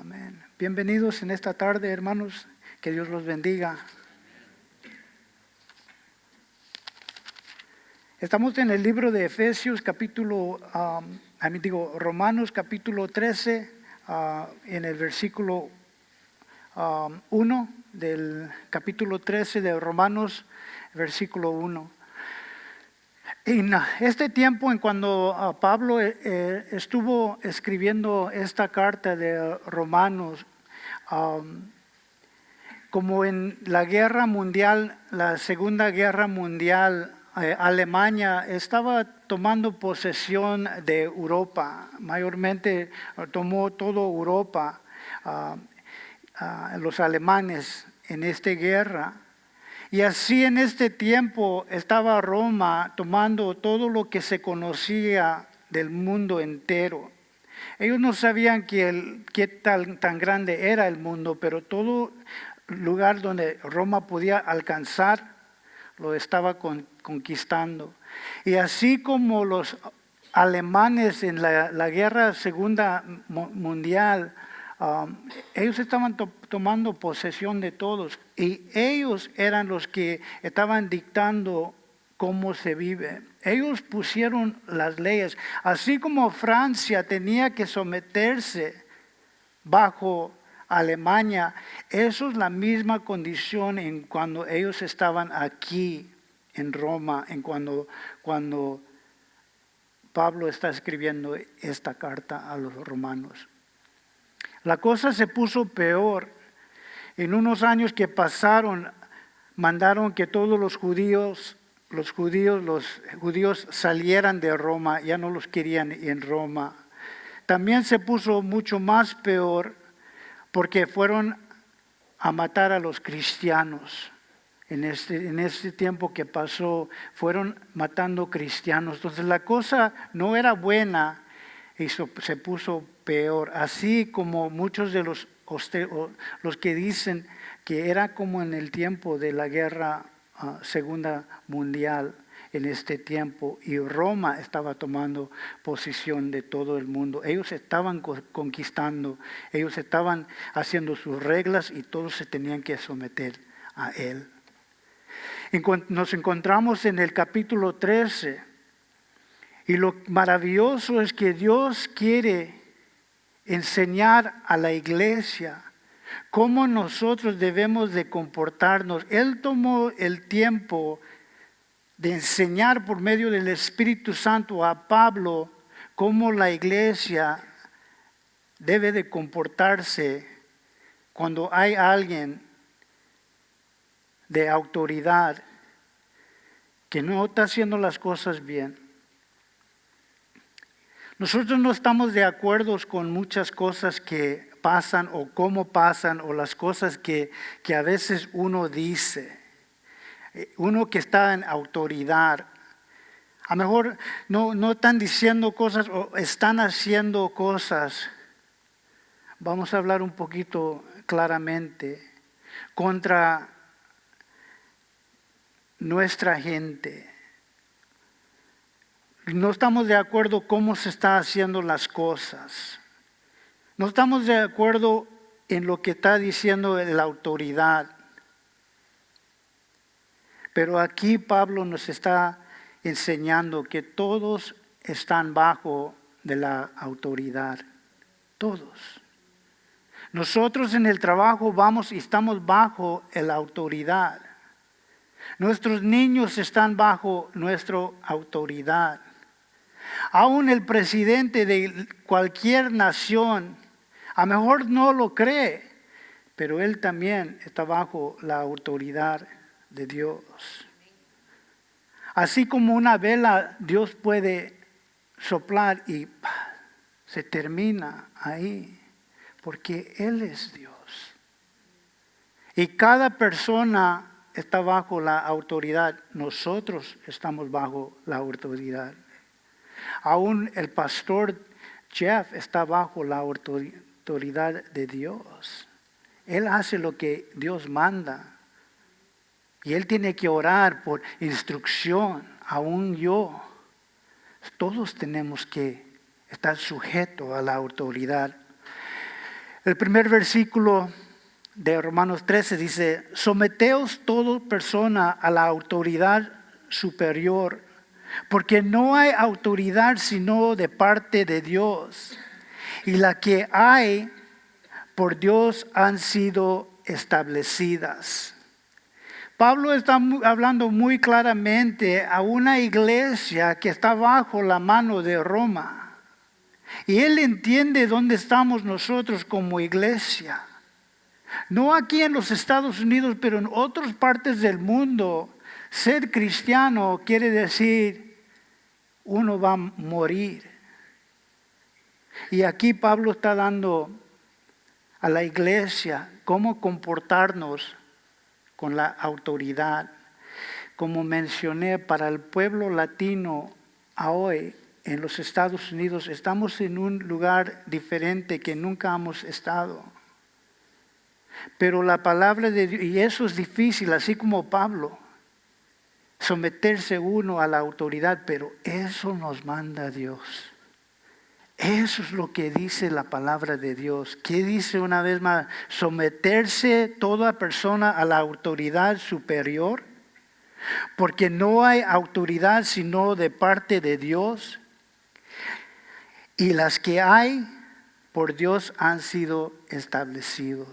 Amén. Bienvenidos en esta tarde, hermanos. Que Dios los bendiga. Estamos en el libro de Efesios, Romanos capítulo 13, en el versículo 1 del capítulo 13 de Romanos, versículo 1. En este tiempo, en cuando Pablo estuvo escribiendo esta carta de Romanos, como en la guerra mundial, la Segunda Guerra Mundial, Alemania estaba tomando posesión de Europa, mayormente tomó toda Europa, los alemanes en esta guerra. Y así en este tiempo estaba Roma tomando todo lo que se conocía del mundo entero. Ellos no sabían qué tan grande era el mundo, pero todo lugar donde Roma podía alcanzar, lo estaba conquistando. Y así como los alemanes en la guerra segunda mundial, ellos estaban tomando posesión de todos y ellos eran los que estaban dictando cómo se vive. Ellos pusieron las leyes, así como Francia tenía que someterse bajo Alemania. Eso es la misma condición en cuando ellos estaban aquí en Roma, cuando Pablo está escribiendo esta carta a los romanos. La cosa se puso peor. En unos años que pasaron, mandaron que todos los judíos salieran de Roma, ya no los querían en Roma. También se puso mucho más peor porque fueron a matar a los cristianos. En este tiempo que pasó, fueron matando cristianos. Entonces la cosa no era buena y se puso peor. Así como muchos de los que dicen que era como en el tiempo de la guerra segunda mundial, en este tiempo, y Roma estaba tomando posición de todo el mundo. Ellos estaban conquistando, ellos estaban haciendo sus reglas y todos se tenían que someter a él. Nos encontramos en el capítulo 13 y lo maravilloso es que Dios quiere enseñar a la iglesia cómo nosotros debemos de comportarnos. Él tomó el tiempo de enseñar por medio del Espíritu Santo a Pablo cómo la iglesia debe de comportarse cuando hay alguien de autoridad que no está haciendo las cosas bien. Nosotros no estamos de acuerdo con muchas cosas que pasan o cómo pasan o las cosas que a veces uno dice. Uno que está en autoridad, a lo mejor no están diciendo cosas o están haciendo cosas. Vamos a hablar un poquito claramente contra nuestra gente. No estamos de acuerdo cómo se están haciendo las cosas. No estamos de acuerdo en lo que está diciendo la autoridad. Pero aquí Pablo nos está enseñando que todos están bajo de la autoridad. Todos. Nosotros en el trabajo vamos y estamos bajo la autoridad. Nuestros niños están bajo nuestra autoridad. Aún el presidente de cualquier nación, a lo mejor no lo cree, pero él también está bajo la autoridad de Dios. Así como una vela, Dios puede soplar y se termina ahí, porque Él es Dios. Y cada persona está bajo la autoridad. Nosotros estamos bajo la autoridad. Aún el pastor Jeff está bajo la autoridad de Dios. Él hace lo que Dios manda. Y él tiene que orar por instrucción, aún yo. Todos tenemos que estar sujetos a la autoridad. El primer versículo de Romanos 13 dice: someteos toda persona a la autoridad superior, porque no hay autoridad sino de parte de Dios, y la que hay por Dios han sido establecidas. Pablo está hablando muy claramente a una iglesia que está bajo la mano de Roma. Y él entiende dónde estamos nosotros como iglesia. No aquí en los Estados Unidos, pero en otras partes del mundo. Ser cristiano quiere decir uno va a morir. Y aquí Pablo está dando a la iglesia cómo comportarnos con la autoridad. Como mencioné, para el pueblo latino hoy en los Estados Unidos estamos en un lugar diferente que nunca hemos estado. Pero la palabra de Dios, y eso es difícil, así como Pablo, someterse uno a la autoridad, pero eso nos manda Dios. Eso es lo que dice la palabra de Dios. ¿Qué dice una vez más? Someterse toda persona a la autoridad superior, porque no hay autoridad sino de parte de Dios, y las que hay por Dios han sido establecidos.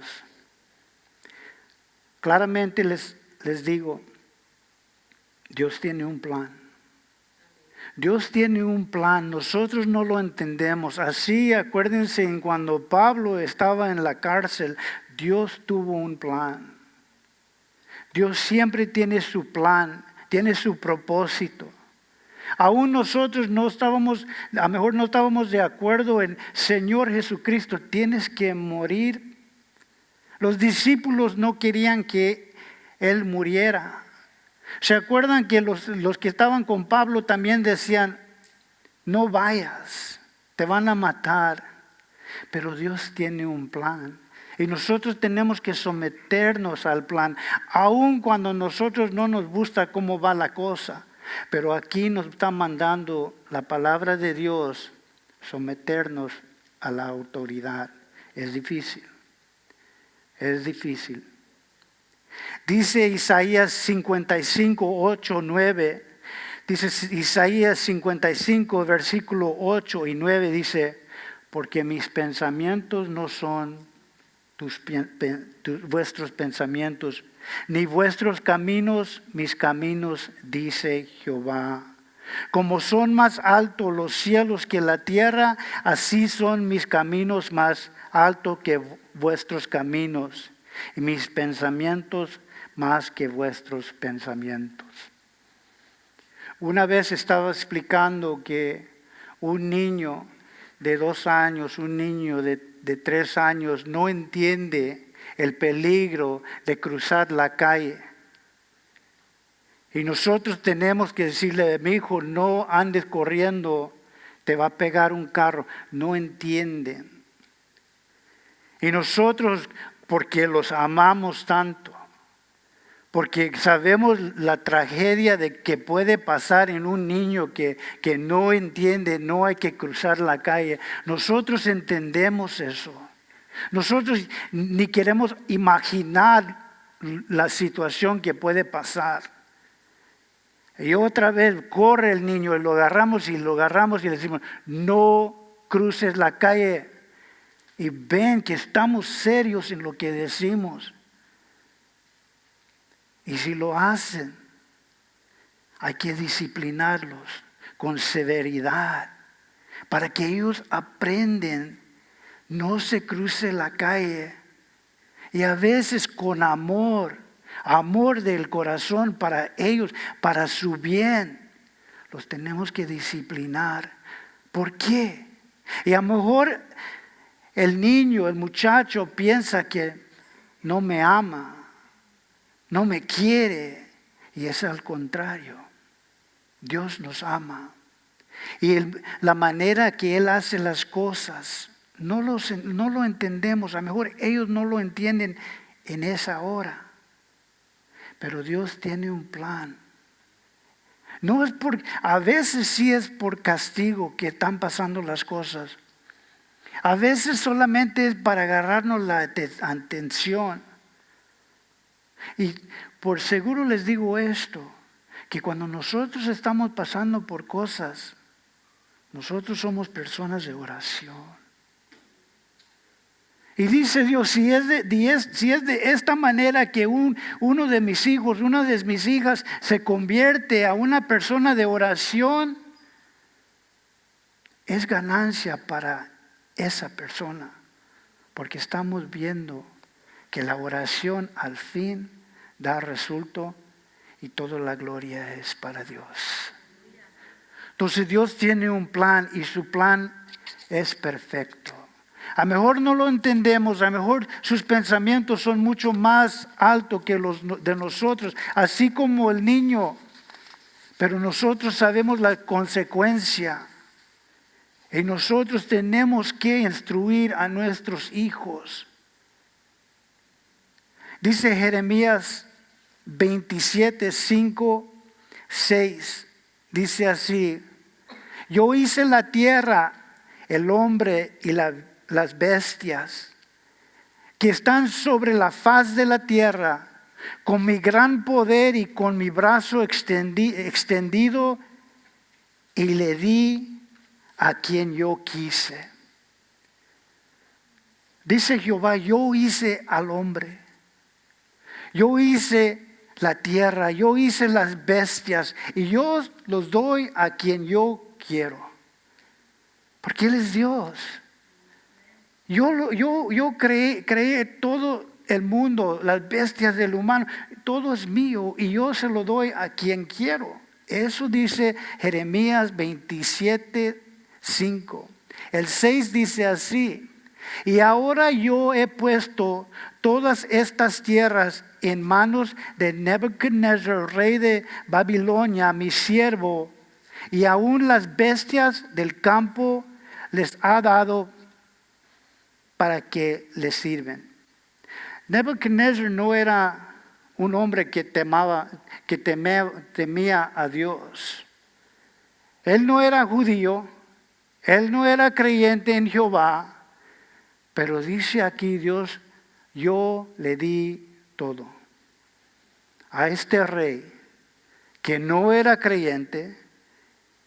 Claramente les digo, Dios tiene un plan. Dios tiene un plan, nosotros no lo entendemos. Así, acuérdense, en cuando Pablo estaba en la cárcel, Dios tuvo un plan. Dios siempre tiene su plan, tiene su propósito. Aún nosotros no estábamos, a lo mejor no estábamos de acuerdo en: Señor Jesucristo, tienes que morir. Los discípulos no querían que Él muriera. ¿Se acuerdan que los que estaban con Pablo también decían: no vayas, te van a matar? Pero Dios tiene un plan. Y nosotros tenemos que someternos al plan, aun cuando a nosotros no nos gusta cómo va la cosa. Pero aquí nos está mandando la palabra de Dios, someternos a la autoridad. Es difícil. Es difícil. Dice Isaías 55, 8, 9. Dice Isaías 55, versículo 8 y 9. Dice: porque mis pensamientos no son vuestros pensamientos, ni vuestros caminos mis caminos, dice Jehová. Como son más altos los cielos que la tierra, así son mis caminos más altos que vuestros caminos, y mis pensamientos más que vuestros pensamientos. Una vez estaba explicando que un niño de 2 años, un niño de 3 años no entiende el peligro de cruzar la calle. Y nosotros tenemos que decirle: mi hijo, no andes corriendo, te va a pegar un carro. No entienden. Y nosotros, porque los amamos tanto, porque sabemos la tragedia de que puede pasar en un niño que no entiende, no hay que cruzar la calle. Nosotros entendemos eso. Nosotros ni queremos imaginar la situación que puede pasar. Y otra vez corre el niño y lo agarramos y le decimos: no cruces la calle. Y ven que estamos serios en lo que decimos. Y si lo hacen, hay que disciplinarlos con severidad para que ellos aprenden, no se cruce la calle. Y a veces con amor del corazón para ellos, para su bien, los tenemos que disciplinar. ¿Por qué? Y a lo mejor el niño, el muchacho piensa que no me ama, no me quiere, y es al contrario. Dios nos ama. Y la manera que Él hace las cosas, no lo entendemos. A lo mejor ellos no lo entienden en esa hora. Pero Dios tiene un plan. No es a veces sí es por castigo que están pasando las cosas. A veces solamente es para agarrarnos la atención. Y por seguro les digo esto, que cuando nosotros estamos pasando por cosas, nosotros somos personas de oración. Y dice Dios, si es de esta manera que uno de mis hijos, una de mis hijas se convierte a una persona de oración, es ganancia para esa persona. Porque estamos viendo que la oración al fin da resultado y toda la gloria es para Dios. Entonces Dios tiene un plan y su plan es perfecto. A lo mejor no lo entendemos, a lo mejor sus pensamientos son mucho más altos que los de nosotros, así como el niño. Pero nosotros sabemos la consecuencia. Y nosotros tenemos que instruir a nuestros hijos. Dice Jeremías 27, 5, 6. Dice así: yo hice la tierra, el hombre y las bestias que están sobre la faz de la tierra, con mi gran poder y con mi brazo extendido, y le di a quien yo quise. Dice Jehová, yo hice al hombre, yo hice la tierra, yo hice las bestias, y yo los doy a quien yo quiero, porque Él es Dios. Yo creé todo el mundo, las bestias del humano, todo es mío y yo se lo doy a quien quiero. Eso dice Jeremías 27, 5. El 6 dice así: y ahora yo he puesto todas estas tierras en manos de Nebuchadnezzar, rey de Babilonia, mi siervo, y aún las bestias del campo les ha dado para que le sirven. Nebuchadnezzar no era un hombre que temía a Dios. Él no era judío, él no era creyente en Jehová, pero dice aquí Dios, yo le di todo a este rey que no era creyente,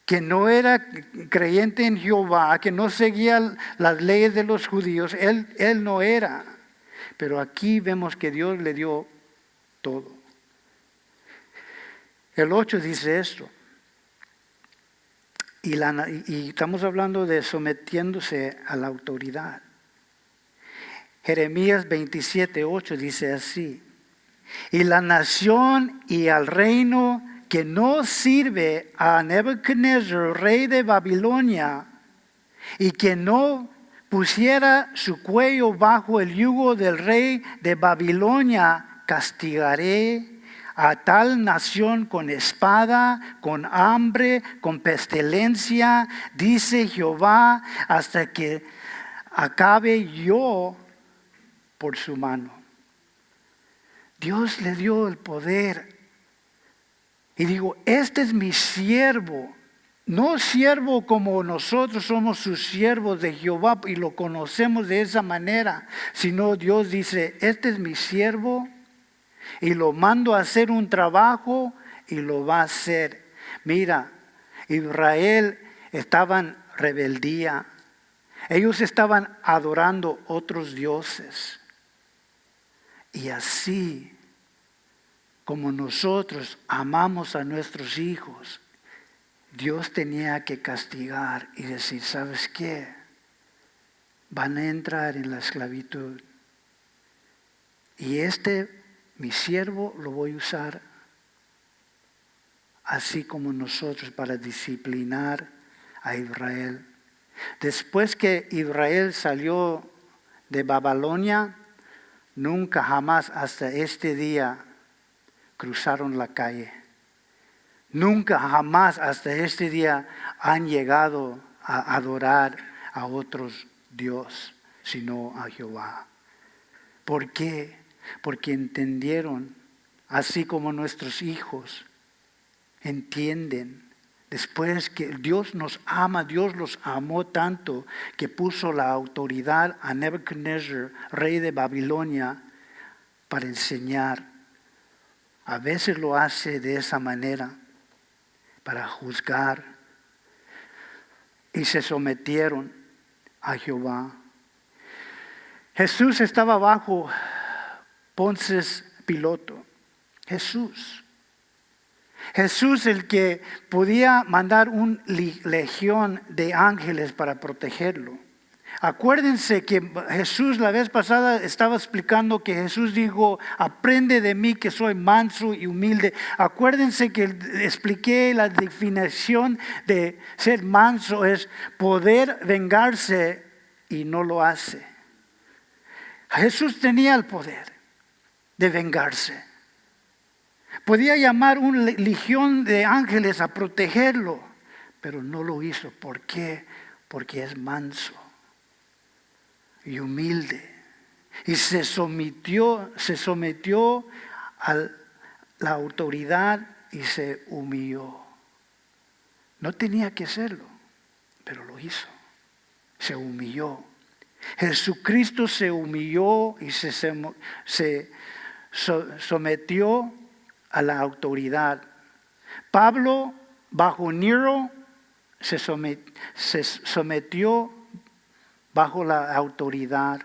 que no era creyente en Jehová, que no seguía las leyes de los judíos. Él no era. Pero aquí vemos que Dios le dio todo. El 8 dice esto. Y estamos hablando de sometiéndose a la autoridad. Jeremías 27, 8 dice así: y la nación y al reino que no sirve a Nebuchadnezzar, rey de Babilonia, y que no pusiera su cuello bajo el yugo del rey de Babilonia, castigaré a tal nación con espada, con hambre, con pestilencia, dice Jehová, hasta que acabe yo por su mano. Dios le dio el poder. Y digo, este es mi siervo. No siervo como nosotros somos sus siervos de Jehová y lo conocemos de esa manera. Sino Dios dice, este es mi siervo y lo mando a hacer un trabajo y lo va a hacer. Mira, Israel estaba en rebeldía. Ellos estaban adorando otros dioses. Y así como nosotros amamos a nuestros hijos, Dios tenía que castigar y decir, ¿sabes qué? Van a entrar en la esclavitud. Y mi siervo, lo voy a usar así como nosotros para disciplinar a Israel. Después que Israel salió de Babilonia, nunca jamás hasta este día cruzaron la calle. Nunca jamás hasta este día han llegado a adorar a otros dioses, sino a Jehová. ¿Por qué? Porque entendieron, así como nuestros hijos entienden Después que Dios nos ama, Dios los amó tanto que puso la autoridad a Nebuchadnezzar, rey de Babilonia, para enseñar. A veces lo hace de esa manera, para juzgar. Y se sometieron a Jehová. Jesús estaba bajo Poncio Pilato. Jesús el que podía mandar una legión de ángeles para protegerlo. Acuérdense que Jesús la vez pasada estaba explicando que Jesús dijo, aprende de mí que soy manso y humilde. Acuérdense que expliqué la definición de ser manso es poder vengarse y no lo hace. Jesús tenía el poder de vengarse. Podía llamar una legión de ángeles a protegerlo, pero no lo hizo. ¿Por qué? Porque es manso y humilde. Y se sometió a la autoridad y se humilló. No tenía que hacerlo, pero lo hizo. Se humilló. Jesucristo se humilló y se sometió a la autoridad. Pablo, bajo Nero, se sometió bajo la autoridad.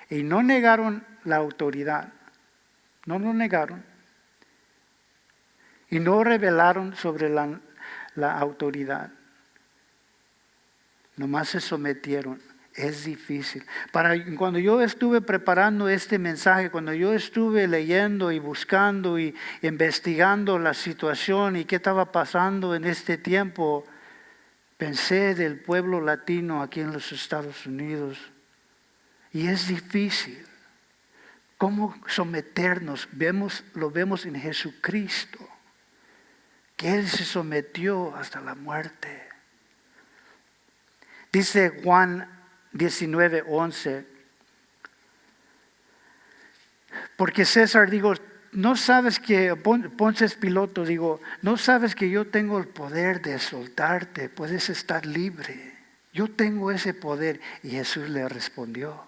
Y no negaron la autoridad. No lo negaron. Y no rebelaron sobre la autoridad. Nomás se sometieron. Es difícil. Cuando yo estuve preparando este mensaje, cuando yo estuve leyendo y buscando y investigando la situación y qué estaba pasando en este tiempo, pensé del pueblo latino aquí en los Estados Unidos. Y es difícil. ¿Cómo someternos? Lo vemos en Jesucristo, que Él se sometió hasta la muerte. Dice Juan 19:11. Porque César, no sabes que, Poncio Pilato, no sabes que yo tengo el poder de soltarte, puedes estar libre. Yo tengo ese poder. Y Jesús le respondió.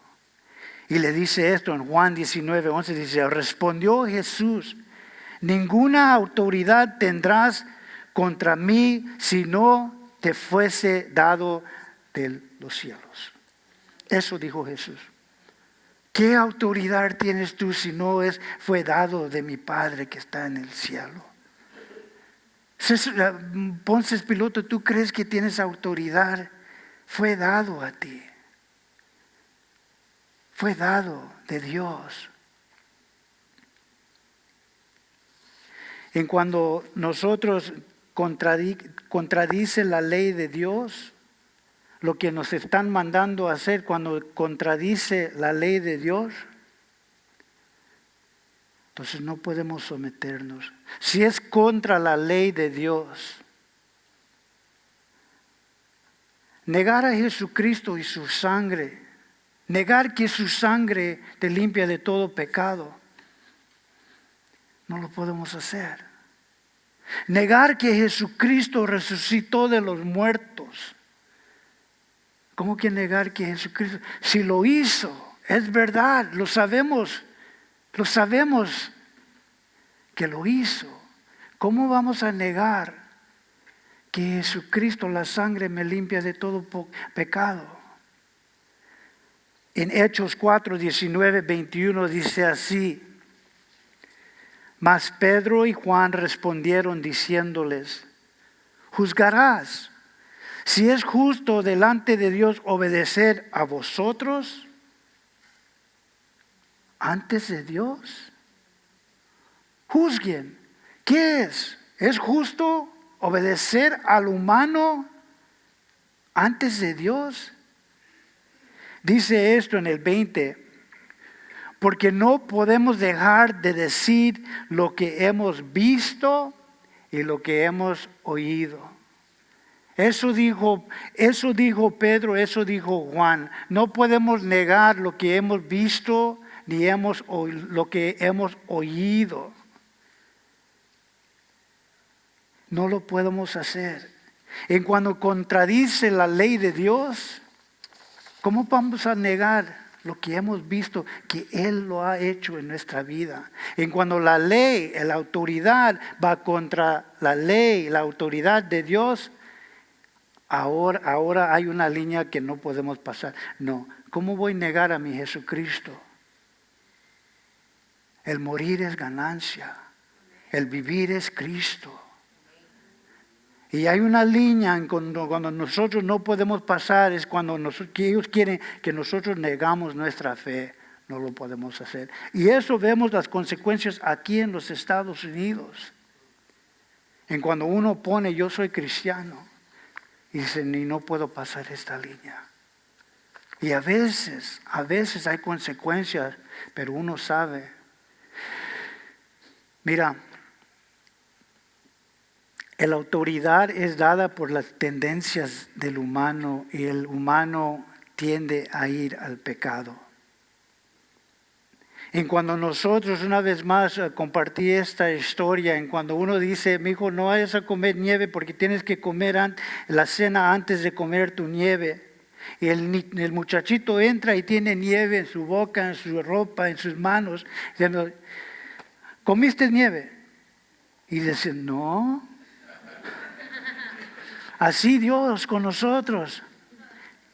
Y le dice esto en Juan 19:11, dice, respondió Jesús, ninguna autoridad tendrás contra mí si no te fuese dado de los cielos. Eso dijo Jesús. ¿Qué autoridad tienes tú si no fue dado de mi Padre que está en el cielo? Poncio Pilato, ¿tú crees que tienes autoridad? Fue dado a ti. Fue dado de Dios. En cuando nosotros contradice la ley de Dios, lo que nos están mandando a hacer cuando contradice la ley de Dios, entonces no podemos someternos. Si es contra la ley de Dios, negar a Jesucristo y su sangre, negar que su sangre te limpia de todo pecado, no lo podemos hacer. Negar que Jesucristo resucitó de los muertos. ¿Cómo que negar que Jesucristo? Si lo hizo, es verdad, lo sabemos que lo hizo. ¿Cómo vamos a negar que Jesucristo, la sangre, me limpia de todo pecado? En Hechos 4, 19, 21 dice así, mas Pedro y Juan respondieron diciéndoles, ¿juzgarás si es justo delante de Dios obedecer a vosotros antes de Dios? Juzguen. ¿Qué es? ¿Es justo obedecer al humano antes de Dios? Dice esto en el 20, porque no podemos dejar de decir lo que hemos visto y lo que hemos oído. Eso dijo Pedro, eso dijo Juan. No podemos negar lo que hemos visto ni lo que hemos oído. no lo podemos hacer. En cuando contradice la ley de Dios, ¿cómo vamos a negar lo que hemos visto que Él lo ha hecho en nuestra vida? En cuando la ley, la autoridad va contra la ley, la autoridad de Dios, ahora hay una línea que no podemos pasar. No, ¿cómo voy a negar a mi Jesucristo? El morir es ganancia, el vivir es Cristo. Y hay una línea en cuando nosotros no podemos pasar, es cuando que ellos quieren que nosotros negamos nuestra fe, no lo podemos hacer. Y eso vemos las consecuencias aquí en los Estados Unidos. En cuando uno pone yo soy cristiano, y dice ni no puedo pasar esta línea. Y a veces hay consecuencias, pero uno sabe. Mira, la autoridad es dada por las tendencias del humano y el humano tiende a ir al pecado. En cuando nosotros, una vez más, compartí esta historia, en cuando uno dice, mi hijo, no vayas a comer nieve porque tienes que comer la cena antes de comer tu nieve. Y el muchachito entra y tiene nieve en su boca, en su ropa, en sus manos, diciendo, ¿comiste nieve? Y dice, no. Así Dios con nosotros.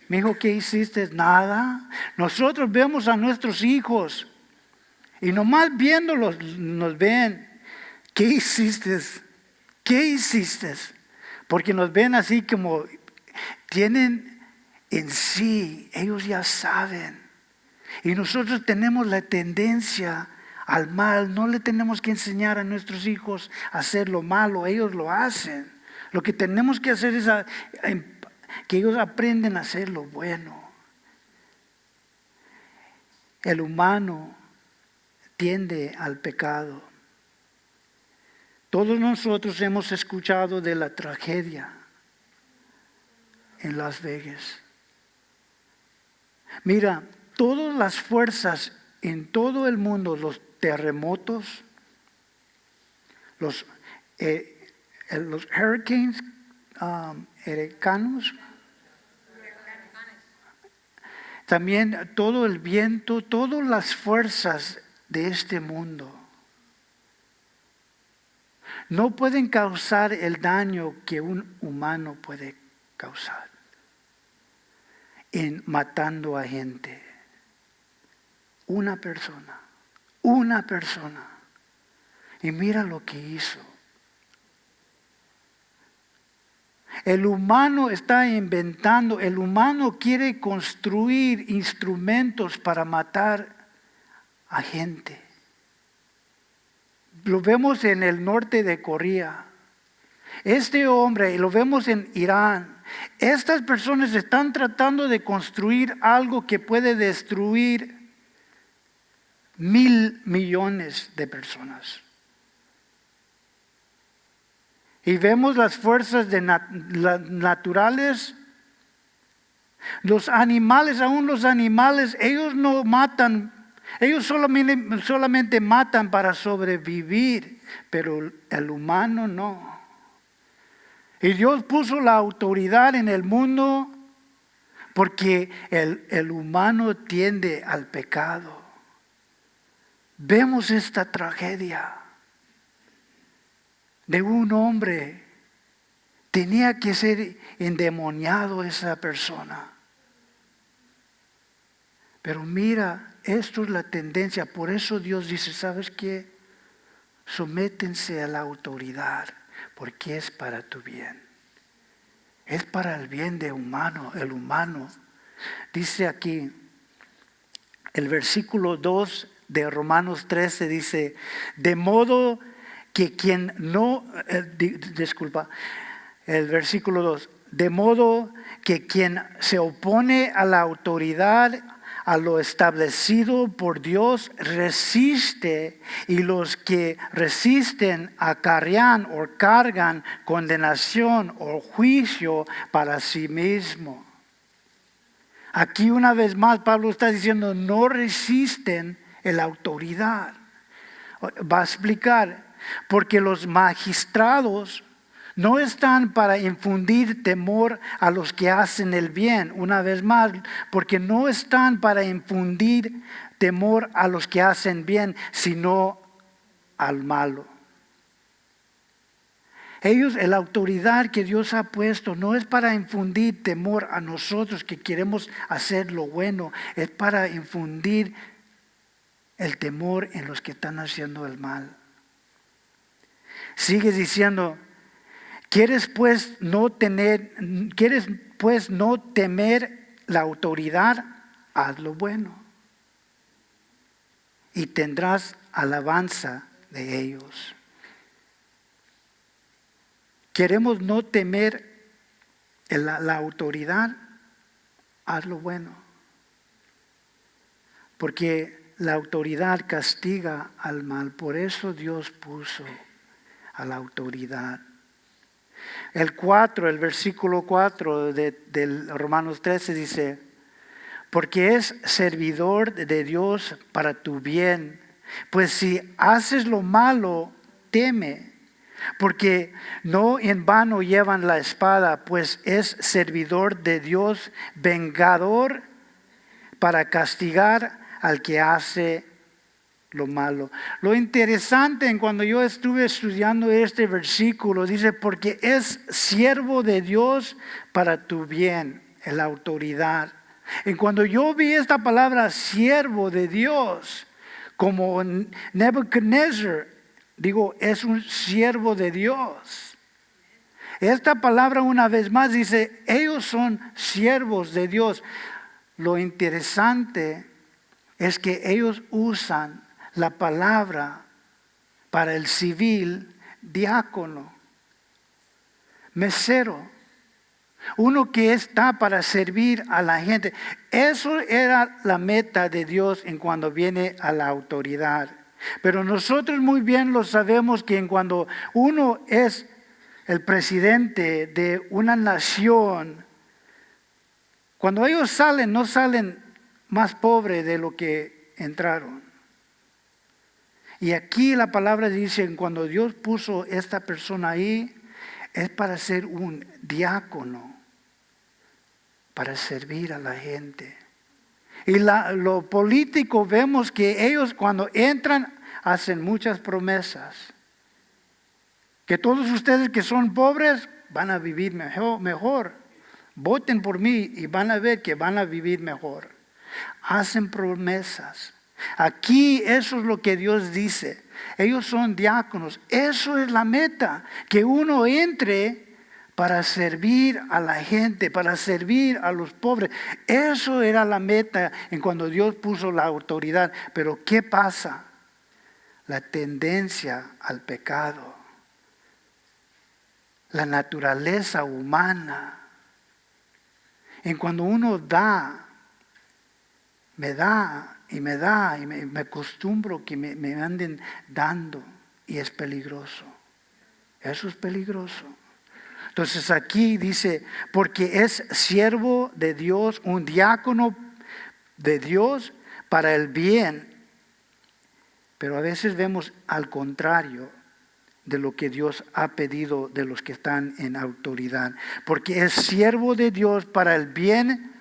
Mi hijo, ¿qué hiciste? Nada. Nosotros vemos a nuestros hijos y nomás viéndolos nos ven. ¿Qué hiciste? ¿Qué hiciste? Porque nos ven así como tienen en sí, ellos ya saben. Y nosotros tenemos la tendencia al mal. No le tenemos que enseñar a nuestros hijos a hacer lo malo, ellos lo hacen. Lo que tenemos que hacer es que ellos aprenden a hacer lo bueno. El humano tiende al pecado. Todos nosotros hemos escuchado de la tragedia en Las Vegas. Mira, todas las fuerzas en todo el mundo, los terremotos, los hurricanes, huracanes, también todo el viento, todas las fuerzas de este mundo no pueden causar el daño que un humano puede causar en matando a gente. Una persona. Y mira lo que hizo. El humano está inventando, el humano quiere construir instrumentos para matar a gente. Lo vemos en el norte de Corea. Este hombre, y lo vemos en Irán. Estas personas están tratando de construir algo que puede destruir 1,000 millones de personas. Y vemos las fuerzas naturales. Los animales, aún los animales, ellos no matan. Ellos solamente matan para sobrevivir. Pero el humano no. Y Dios puso la autoridad en el mundo porque el humano tiende al pecado. Vemos esta tragedia de un hombre. Tenía que ser endemoniado esa persona. Pero mira, esto es la tendencia. Por eso Dios dice, ¿sabes qué? Sométense a la autoridad, porque es para tu bien. Es para el bien de el humano. Dice aquí, el versículo 2 de Romanos 13 dice, de modo que quien no, el versículo 2, de modo que quien se opone a la autoridad, a lo establecido por Dios, resiste, y los que resisten acarrean o cargan condenación o juicio para sí mismo. Aquí una vez más Pablo está diciendo, no resisten la autoridad. Va a explicar, porque los magistrados No están para infundir temor a los que hacen el bien, una vez más, porque no están para infundir temor a los que hacen bien, sino al malo. La autoridad que Dios ha puesto no es para infundir temor a nosotros que queremos hacer lo bueno, es para infundir el temor en los que están haciendo el mal. Sigue diciendo, ¿quieres pues no temer la autoridad? Haz lo bueno y tendrás alabanza de ellos. Queremos no temer la autoridad, haz lo bueno. Porque la autoridad castiga al mal, por eso Dios puso a la autoridad. El versículo 4 del Romanos 13 dice, porque es servidor de Dios para tu bien, pues si haces lo malo, teme. Porque no en vano llevan la espada, pues es servidor de Dios, vengador para castigar al que hace lo malo. Lo interesante en cuando yo estuve estudiando este versículo, dice, porque es siervo de Dios para tu bien, en la autoridad. En cuando yo vi esta palabra siervo de Dios, como Nebuchadnezzar, digo, es un siervo de Dios. Esta palabra una vez más dice, ellos son siervos de Dios. Lo interesante es que ellos usan la palabra para el civil, diácono, mesero, uno que está para servir a la gente. Eso era la meta de Dios en cuando viene a la autoridad. Pero nosotros muy bien lo sabemos que en cuando uno es el presidente de una nación, cuando ellos salen, no salen más pobres de lo que entraron. Y aquí la palabra dice, cuando Dios puso esta persona ahí, es para ser un diácono, para servir a la gente. Y lo político vemos que ellos cuando entran hacen muchas promesas. Que todos ustedes que son pobres van a vivir mejor. Voten por mí y van a ver que van a vivir mejor. Hacen promesas. Aquí eso es lo que Dios dice. Ellos son diáconos. Eso es la meta. Que uno entre para servir a la gente, para servir a los pobres. Eso era la meta en cuando Dios puso la autoridad. Pero ¿qué pasa? La tendencia al pecado, la naturaleza humana. En cuando uno da, y me acostumbro que me anden dando y es peligroso. Eso es peligroso. Entonces aquí dice, porque es siervo de Dios, un diácono de Dios para el bien. Pero a veces vemos al contrario de lo que Dios ha pedido de los que están en autoridad. Porque es siervo de Dios para el bien,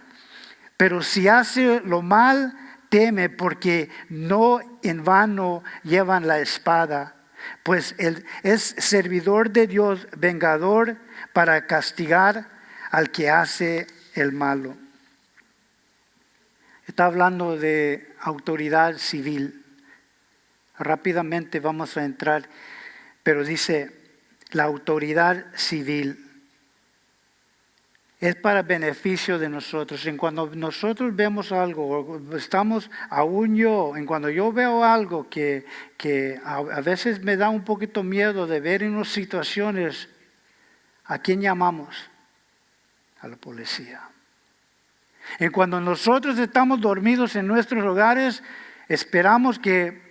pero si hace lo mal, teme, porque no en vano llevan la espada. Pues él es servidor de Dios, vengador para castigar al que hace el malo. Está hablando de autoridad civil. Rápidamente vamos a entrar, pero dice la autoridad civil es para beneficio de nosotros. En cuando nosotros vemos algo, estamos aún yo, en cuando yo veo algo que a veces me da un poquito miedo de ver en unas situaciones, ¿a quién llamamos? A la policía. En cuando nosotros estamos dormidos en nuestros hogares, esperamos que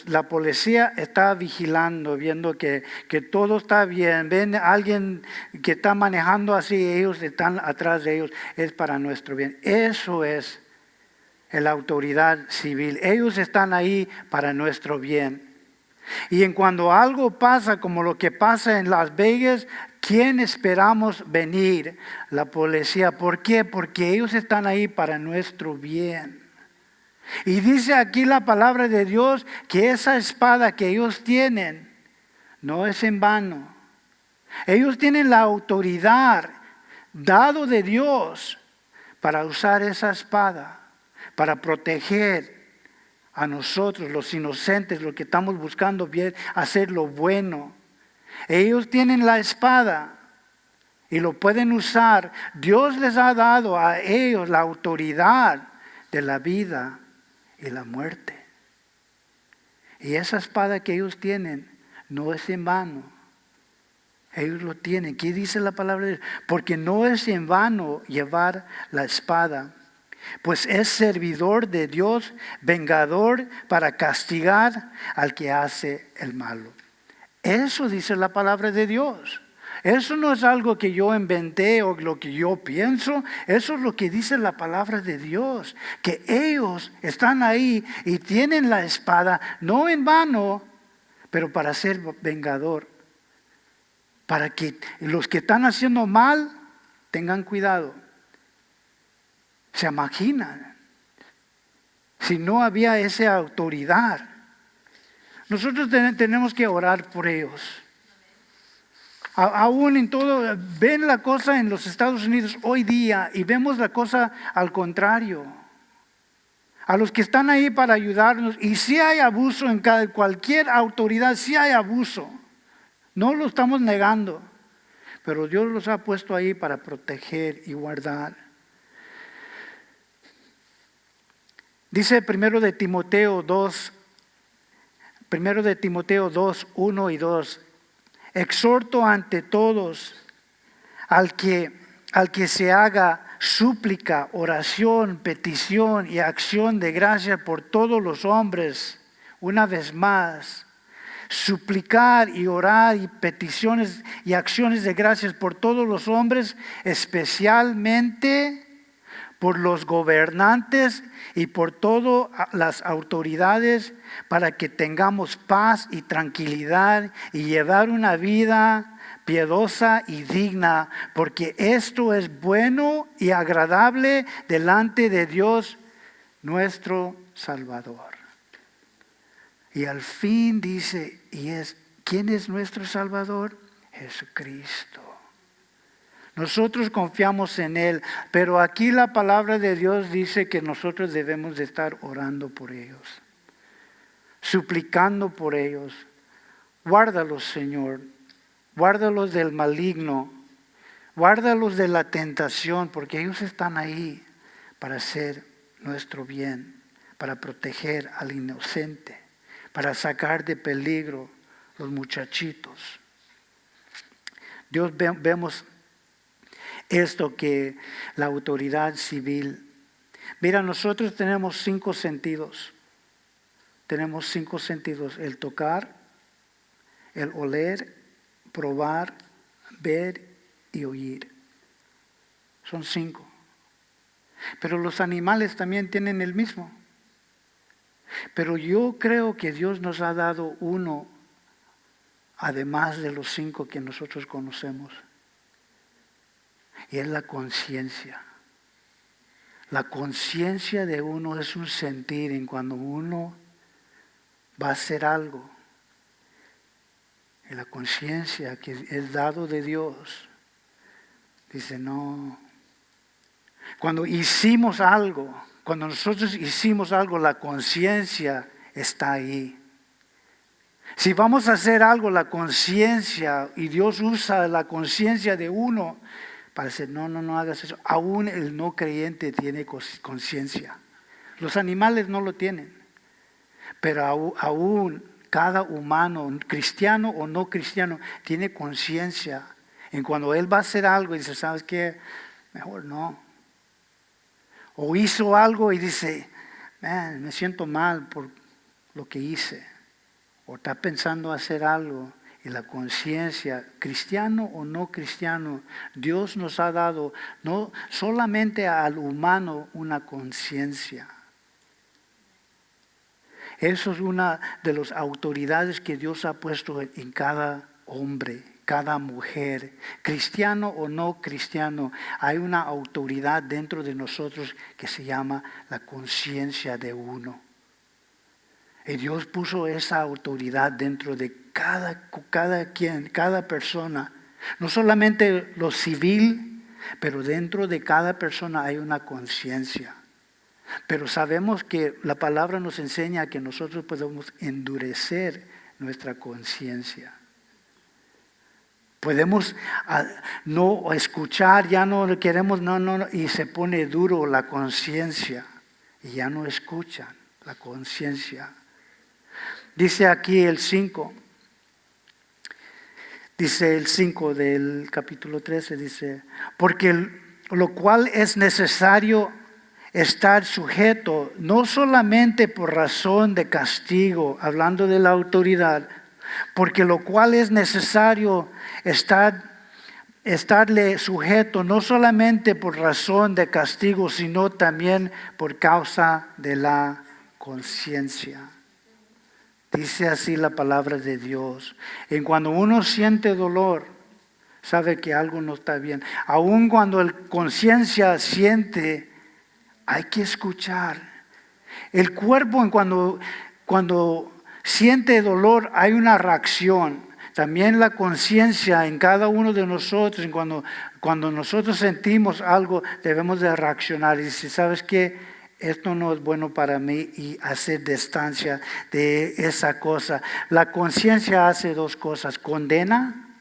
la policía está vigilando, viendo que todo está bien. Ven a alguien que está manejando así, ellos están atrás de ellos, es para nuestro bien. Eso es la autoridad civil. Ellos están ahí para nuestro bien. Y en cuando algo pasa como lo que pasa en Las Vegas, ¿quién esperamos venir? La policía. ¿Por qué? Porque ellos están ahí para nuestro bien. Y dice aquí la palabra de Dios que esa espada que ellos tienen no es en vano. Ellos tienen la autoridad dado de Dios para usar esa espada, para proteger a nosotros, los inocentes, los que estamos buscando bien, hacer lo bueno. Ellos tienen la espada y lo pueden usar. Dios les ha dado a ellos la autoridad de la vida y la muerte. Y esa espada que ellos tienen no es en vano. Ellos lo tienen. ¿Qué dice la palabra de Dios? Porque no es en vano llevar la espada, pues es servidor de Dios, vengador para castigar al que hace el malo. Eso dice la palabra de Dios. Eso no es algo que yo inventé o lo que yo pienso. Eso es lo que dice la palabra de Dios. Que ellos están ahí y tienen la espada, no en vano, pero para ser vengador. Para que los que están haciendo mal tengan cuidado. Se imaginan si no había esa autoridad. Nosotros tenemos que orar por ellos. Aún en todo, ven la cosa en los Estados Unidos hoy día y vemos la cosa al contrario. A los que están ahí para ayudarnos, y si hay abuso en cualquier autoridad, si hay abuso. No lo estamos negando, pero Dios los ha puesto ahí para proteger y guardar. Dice 1 de Timoteo 2, 1 y 2. Exhorto ante todos al que se haga súplica, oración, petición y acción de gracia por todos los hombres. Una vez más, suplicar y orar y peticiones y acciones de gracias por todos los hombres, especialmente por los gobernantes y por todas las autoridades, para que tengamos paz y tranquilidad y llevar una vida piadosa y digna, porque esto es bueno y agradable delante de Dios nuestro Salvador. Y al fin dice, ¿quién es nuestro Salvador? Jesucristo. Nosotros confiamos en Él, pero aquí la palabra de Dios dice que nosotros debemos de estar orando por ellos, suplicando por ellos. Guárdalos, Señor, guárdalos del maligno, guárdalos de la tentación, porque ellos están ahí para hacer nuestro bien, para proteger al inocente, para sacar de peligro los muchachitos. Dios vemos esto que la autoridad civil. Mira, nosotros tenemos 5 sentidos. Tenemos 5 sentidos: el tocar, el oler, probar, ver y oír. Son 5. Pero los animales también tienen el mismo. Pero yo creo que Dios nos ha dado uno, además de los 5 que nosotros conocemos. Y es la conciencia. La conciencia de uno es un sentir en cuando uno va a hacer algo. Y la conciencia que es dado de Dios dice no. Cuando hicimos algo, cuando nosotros hicimos algo, la conciencia está ahí. Si vamos a hacer algo, la conciencia, y Dios usa la conciencia de uno para decir, no hagas eso. Aún el no creyente tiene conciencia. Los animales no lo tienen. Pero aún cada humano, cristiano o no cristiano, tiene conciencia. En cuando él va a hacer algo y dice, ¿sabes qué? Mejor no. O hizo algo y dice, me siento mal por lo que hice. O está pensando hacer algo. Y la conciencia, cristiano o no cristiano, Dios nos ha dado no solamente al humano una conciencia. Eso es una de las autoridades que Dios ha puesto en cada hombre, cada mujer, cristiano o no cristiano. Hay una autoridad dentro de nosotros que se llama la conciencia de uno. Y Dios puso esa autoridad dentro de cada persona. No solamente lo civil, pero dentro de cada persona hay una conciencia. Pero sabemos que la palabra nos enseña que nosotros podemos endurecer nuestra conciencia. Podemos no escuchar, ya no queremos, no, y se pone duro la conciencia y ya no escuchan la conciencia. Dice aquí el 5. Dice el 5 del capítulo 13, dice, porque lo cual es necesario estar sujeto, no solamente por razón de castigo, hablando de la autoridad, porque lo cual es necesario estarle sujeto, no solamente por razón de castigo, sino también por causa de la conciencia. Dice así la palabra de Dios. En cuando uno siente dolor, sabe que algo no está bien. Aun cuando la conciencia siente, hay que escuchar. El cuerpo cuando siente dolor hay una reacción. También la conciencia en cada uno de nosotros, cuando nosotros sentimos algo, debemos de reaccionar y decir, ¿sabes qué? Esto no es bueno para mí y hacer distancia de esa cosa. La conciencia hace dos cosas, condena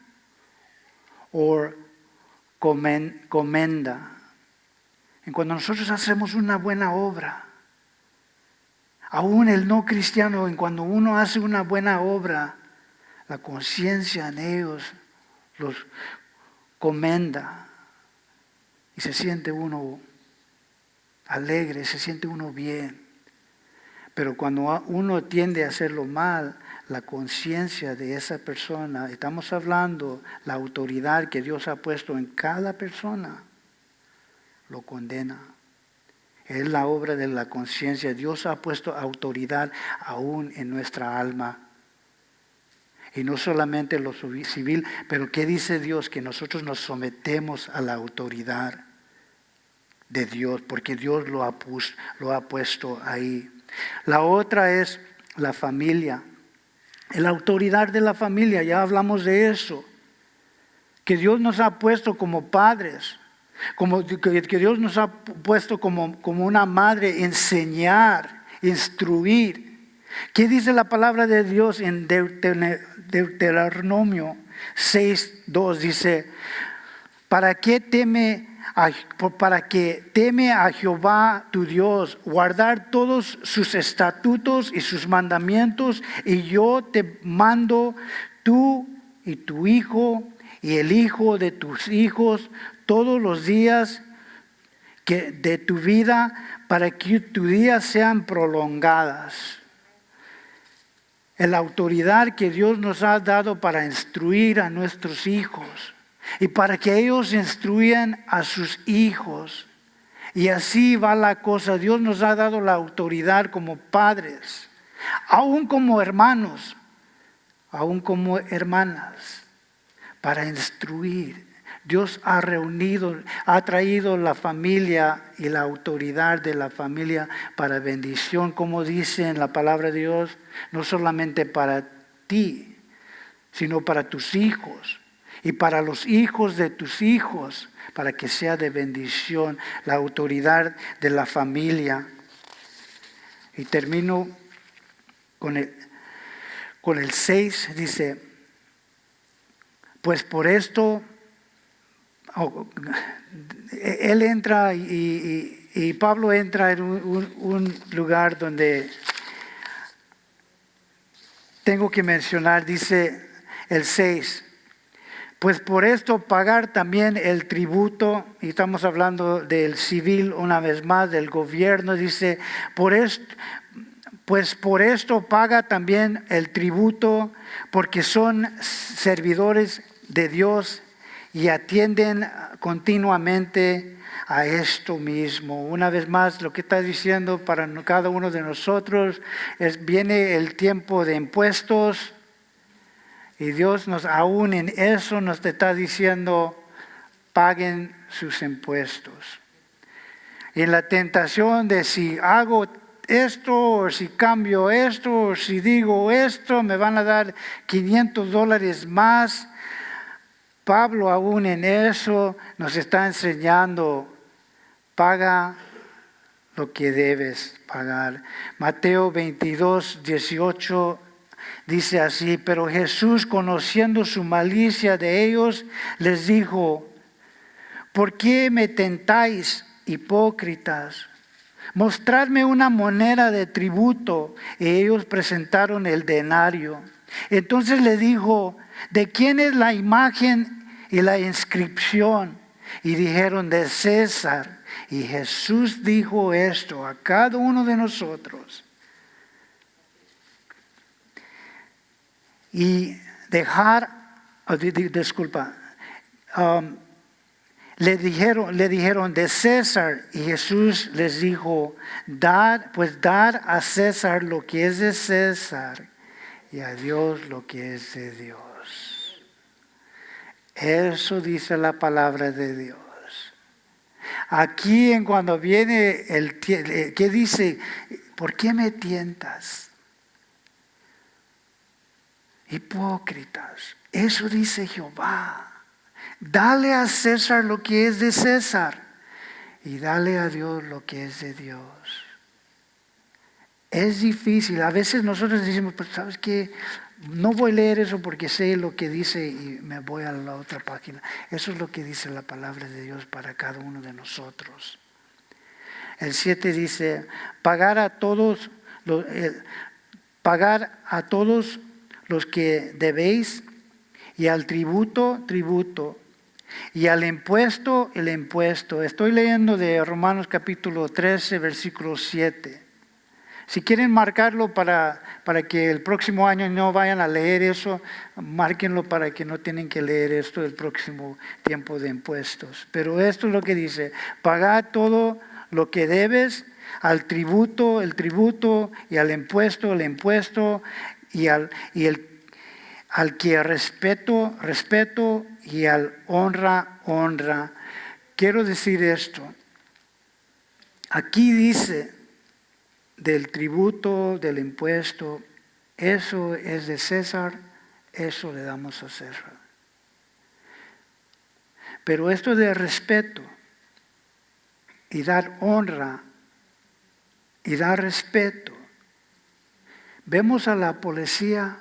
o comenda. Y cuando nosotros hacemos una buena obra, aún el no cristiano, cuando uno hace una buena obra, la conciencia en ellos los comenda y se siente uno alegre, se siente uno bien. Pero cuando uno tiende a hacerlo mal, la conciencia de esa persona, estamos hablando la autoridad que Dios ha puesto en cada persona, lo condena. Es la obra de la conciencia. Dios ha puesto autoridad aún en nuestra alma. Y no solamente lo civil, pero ¿qué dice Dios? Que nosotros nos sometemos a la autoridad de Dios, porque Dios lo ha puesto ahí. La otra es la familia. La autoridad de la familia, ya hablamos de eso. Que Dios nos ha puesto como padres, que Dios nos ha puesto como una madre, enseñar, instruir. ¿Qué dice la palabra de Dios en Deuteronomio 6:2? Dice, para que teme a Jehová tu Dios, guardar todos sus estatutos y sus mandamientos, y yo te mando, tú y tu hijo y el hijo de tus hijos, todos los días de tu vida, para que tus días sean prolongadas. La autoridad que Dios nos ha dado para instruir a nuestros hijos y para que ellos instruyan a sus hijos. Y así va la cosa. Dios nos ha dado la autoridad como padres, aún como hermanos, aún como hermanas, para instruir. Dios ha traído la familia y la autoridad de la familia para bendición, como dice en la palabra de Dios, no solamente para ti, sino para tus hijos y para los hijos de tus hijos, para que sea de bendición la autoridad de la familia. Y termino con el 6, dice, pues por esto, él entra y Pablo entra en un lugar donde tengo que mencionar, dice el 6, pues por esto pagar también el tributo, y estamos hablando del civil una vez más, del gobierno, dice, pues por esto paga también el tributo, porque son servidores de Dios y atienden continuamente a esto mismo. Una vez más, lo que está diciendo para cada uno de nosotros es: viene el tiempo de impuestos y Dios aún en eso nos está diciendo: paguen sus impuestos. Y en la tentación de si hago esto, o si cambio esto, o si digo esto, me van a dar $500 más. Pablo aún en eso nos está enseñando: paga lo que debes pagar. Mateo 22:18 dice así: pero Jesús, conociendo su malicia de ellos, les dijo: ¿por qué me tentáis, hipócritas? Mostradme una moneda de tributo. Y ellos presentaron el denario. Entonces le dijo: ¿de quién es la imagen y la inscripción? Y dijeron: de César. Y Jesús dijo esto a cada uno de nosotros: y le dijeron de César, y Jesús les dijo: dar a César lo que es de César, y a Dios lo que es de Dios. Eso dice la palabra de Dios. Aquí cuando viene ¿qué dice? ¿Por qué me tientas? Hipócritas. Eso dice Jehová. Dale a César lo que es de César y dale a Dios lo que es de Dios. Es difícil. A veces nosotros decimos: pues ¿sabes qué? No voy a leer eso porque sé lo que dice y me voy a la otra página. Eso es lo que dice la palabra de Dios para cada uno de nosotros. El 7 dice: pagar a todos los que debéis, y al tributo, y al impuesto, el impuesto. Estoy leyendo de Romanos capítulo 13, versículo 7. Si quieren marcarlo para que el próximo año no vayan a leer eso, márquenlo para que no tienen que leer esto el próximo tiempo de impuestos. Pero esto es lo que dice: pagad todo lo que debes, al tributo, el tributo, y al impuesto, el impuesto, y al que respeto, y al honra. Quiero decir esto. Aquí dice del tributo, del impuesto: eso es de César, eso le damos a César. Pero esto de respeto y dar honra y dar respeto, vemos a la policía.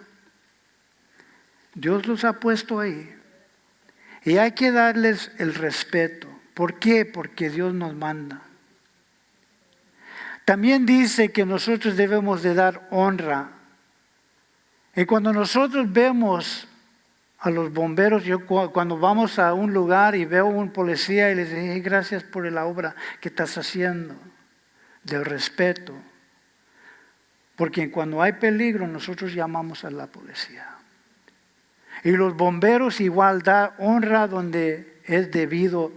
Dios los ha puesto ahí y hay que darles el respeto. ¿Por qué? Porque Dios nos manda. También dice que nosotros debemos de dar honra. Y cuando nosotros vemos a los bomberos, yo cuando vamos a un lugar y veo a un policía y les digo: hey, gracias por la obra que estás haciendo, del respeto. Porque cuando hay peligro nosotros llamamos a la policía. Y los bomberos igual dan honra donde es debido.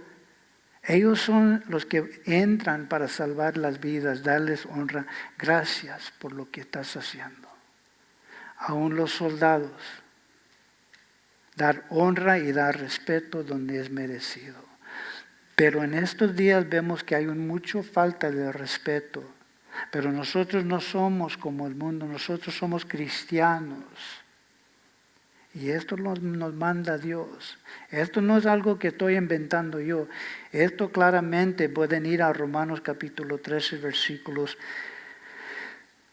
Ellos son los que entran para salvar las vidas, darles honra. Gracias por lo que estás haciendo. Aún los soldados, dar honra y dar respeto donde es merecido. Pero en estos días vemos que hay mucha falta de respeto. Pero nosotros no somos como el mundo, nosotros somos cristianos. Y esto nos manda Dios. Esto no es algo que estoy inventando yo. Esto claramente pueden ir a Romanos capítulo 13, versículos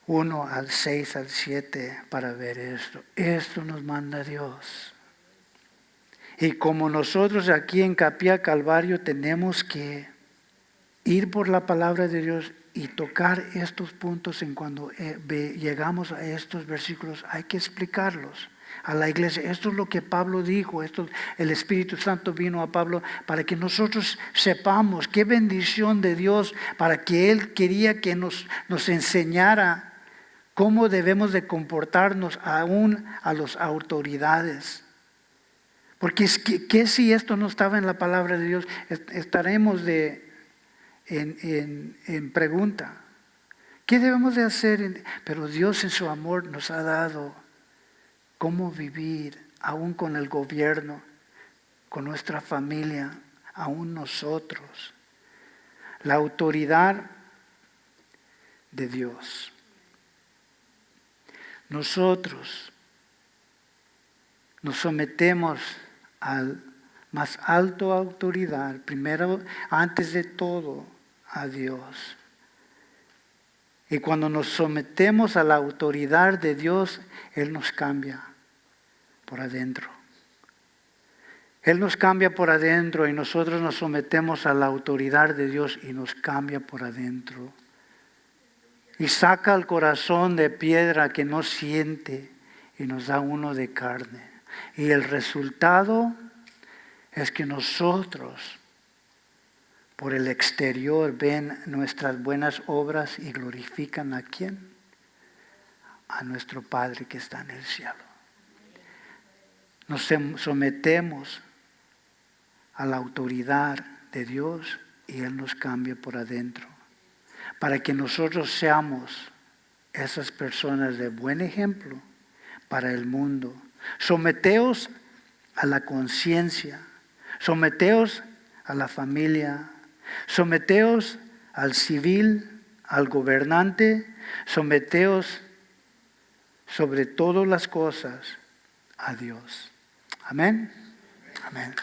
1 al 6 al 7 para ver esto. Esto nos manda Dios. Y como nosotros aquí en Capilla Calvario tenemos que ir por la palabra de Dios y tocar estos puntos en cuando llegamos a estos versículos, hay que explicarlos a la iglesia. Esto es lo que Pablo dijo. El Espíritu Santo vino a Pablo para que nosotros sepamos qué bendición de Dios, para que Él quería que nos enseñara cómo debemos de comportarnos aún a las autoridades. Porque ¿qué si esto no estaba en la palabra de Dios? Estaremos de en pregunta. ¿Qué debemos de hacer? Pero Dios en su amor nos ha dado cómo vivir, aún con el gobierno, con nuestra familia, aún nosotros. La autoridad de Dios. Nosotros nos sometemos al más alto autoridad, primero, antes de todo, a Dios. Y cuando nos sometemos a la autoridad de Dios, Él nos cambia por adentro. Él nos cambia por adentro y nosotros nos sometemos a la autoridad de Dios y nos cambia por adentro. Y saca el corazón de piedra que no siente y nos da uno de carne. Y el resultado es que nosotros, por el exterior, ven nuestras buenas obras y glorifican ¿a quién? A nuestro Padre que está en el cielo. Nos sometemos a la autoridad de Dios y Él nos cambia por adentro. Para que nosotros seamos esas personas de buen ejemplo para el mundo. Someteos a la conciencia, someteos a la familia, someteos al civil, al gobernante, someteos sobre todas las cosas a Dios. Amén. Amén.